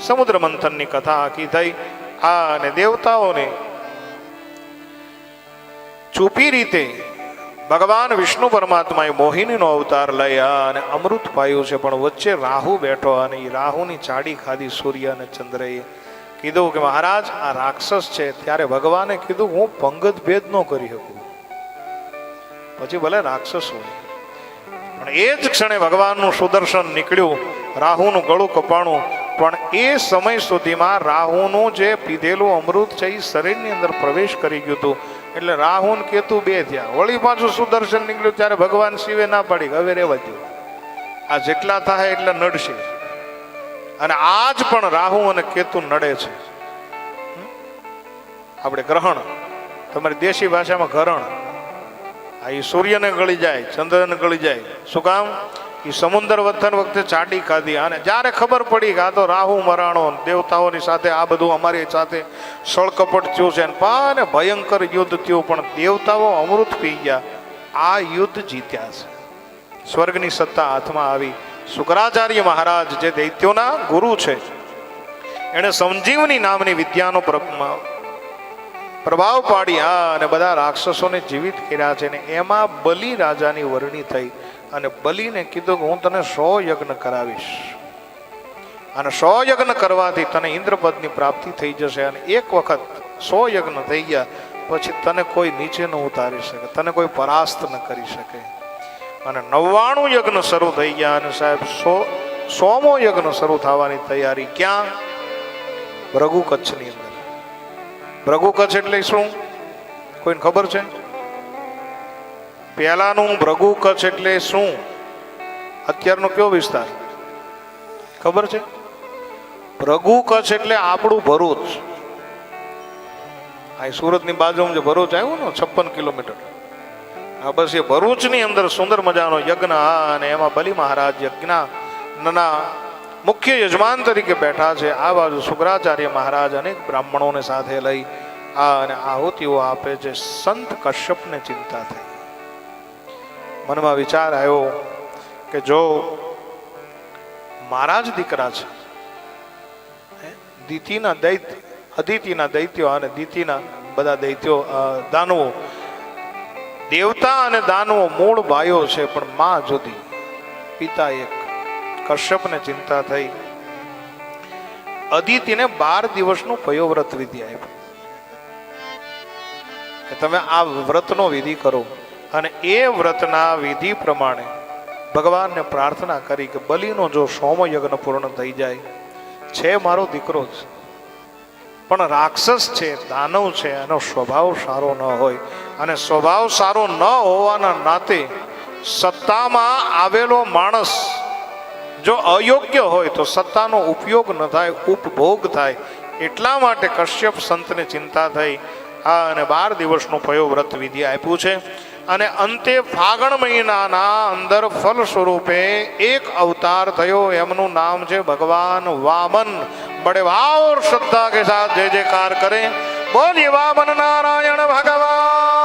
સમુદ્ર મંથનની કથા આખી થઈ. અને દેવતાઓને ચૂપી રીતે ભગવાન વિષ્ણુ પરમાત્માએ મોહિનીનો અવતાર લઈ અને અમૃત પાયું છે. પણ વચ્ચે રાહુ બેઠો અને એ રાહુની ચાડી ખાધી સૂર્ય અને ચંદ્રએ. કીધું કે મહારાજ આ રાક્ષસ છે. ત્યારે ભગવાને કીધું હું પંગત ભેદ ન કરી શકું, પછી ભલે રાક્ષસ હોય. પણ એ જ ક્ષણે ભગવાનનું સુદર્શન નીકળ્યું, રાહુનું ગળું કપાણું. પણ એ સમય સુધીમાં રાહુનું જે પીધેલું અમૃત છે એ શરીરની અંદર પ્રવેશ કરી ગયું હતું. એટલે રાહુ ને કેતુ બે થયા. વળી પાછું સુદર્શન નીકળ્યું ત્યારે ભગવાન શિવે ના પાડી, હવે રેવા દો, આ જેટલા થાય એટલા નડશે. અને આજ પણ રાહુ અને કેતુ નડે છે. આપણે ગ્રહણ, તમારી દેશી ભાષામાં ઘરણ. આ એ સૂર્યને ગળી જાય, ચંદ્રને ગળી જાય. શું કામ? એ સમુદ્ર વતન વખતે ચાડી ખાધી. અને જ્યારે ખબર પડી કે આ તો રાહુ મરાણો, દેવતાઓની સાથે આ બધું અમારી સાથે સળકપટ થયું છે અને ભયંકર યુદ્ધ થયું, પણ દેવતાઓ અમૃત પી ગયા, આ યુદ્ધ જીત્યા છે. સ્વર્ગની સત્તા હાથમાં આવી. શુક્રાચાર્ય મહારાજ જે દૈત્યોના ગુરુ છે, એણે સંજીવની નામની વિદ્યાનો પ્રભાવ પાડી અને બધા રાક્ષસોને જીવિત કર્યા છે. ને એમાં બલિ રાજાની વરણી થઈ. અને બલિને કીધું કે હું તને 100 યજ્ઞ કરાવીશ, અને 100 યજ્ઞ કરવાથી તને ઇન્દ્રપદની પ્રાપ્તિ થઈ જશે. અને એક વખત 100 યજ્ઞ થઈ ગયા પછી તને કોઈ નીચે ન ઉતારી શકે, તને કોઈ પરાસ્ત ન કરી શકે. અને 99 યજ્ઞ શરૂ થઈ ગયા. અને સાહેબ 100મો યજ્ઞ શરૂ થવાની તૈયારી. ક્યાં? ભૃગુ કચ્છની અંદર. ભૃગુ કચ્છ એટલે શું, કોઈને ખબર છે? પહેલાનું ભૃગુ કચ્છ એટલે શું? અત્યારનો કયો વિસ્તાર ખબર છે? ભૃગુ કચ્છ એટલે આપણું ભરૂચ. આ સુરતની બાજુમાં જે ભરૂચ આવ્યું ને 56 કિલોમીટર, આ બસ એ ભરૂચની અંદર સુંદર મજાનો યજ્ઞ. અને એમાં બલિ મહારાજ યજ્ઞના મુખ્ય યજમાન તરીકે બેઠા છે. આ બાજુ શુક્રાચાર્ય મહારાજ અનેક બ્રાહ્મણોને સાથે લઈ અને આહુતિઓ આપે છે. સંત કશ્યપને ચિંતા થઈ. મનમાં વિચાર આવ્યો કે જો મારા જ દીકરા છે, દિતિના દૈત્ય, અદિતિના દૈત્યો અને દિતિના બધા દૈત્યો દાનવો, દેવતા અને દાનવો મૂળ ભાઈઓ છે, પણ માં જુદી, પિતા એક. કશ્યપને ચિંતા થઈ. અદિતિને 12 દિવસનું પયોવ્રત વિધિ આપ્યું કે તમે આ વ્રતનો વિધિ કરો. અને એ વ્રતના વિધિ પ્રમાણે ભગવાનને પ્રાર્થના કરી કે બલિનો જો 100મો યજ્ઞ પૂર્ણ થઈ જાય, છે મારો દીકરો જ, પણ રાક્ષસ છે, દાનવ છે, એનો સ્વભાવ સારો ન હોય. અને સ્વભાવ સારો ન હોવાના નાતે સત્તામાં આવેલો માણસ જો અયોગ્ય હોય તો સત્તાનો ઉપયોગ ન થાય, ઉપભોગ થાય. એટલા માટે કશ્યપ સંતને ચિંતા થઈ અને 12 દિવસનું પયોવ્રત વિધિ આપ્યું છે. અને અંતે ફાગણ મહિનાના અંદર ફલ સ્વરૂપે એક અવતાર થયો. એમનું નામ છે ભગવાન વામન. બડે ભાવ और श्रद्धा के साथ जय जयकार करें. बोलिए वामन नारायण भगवान.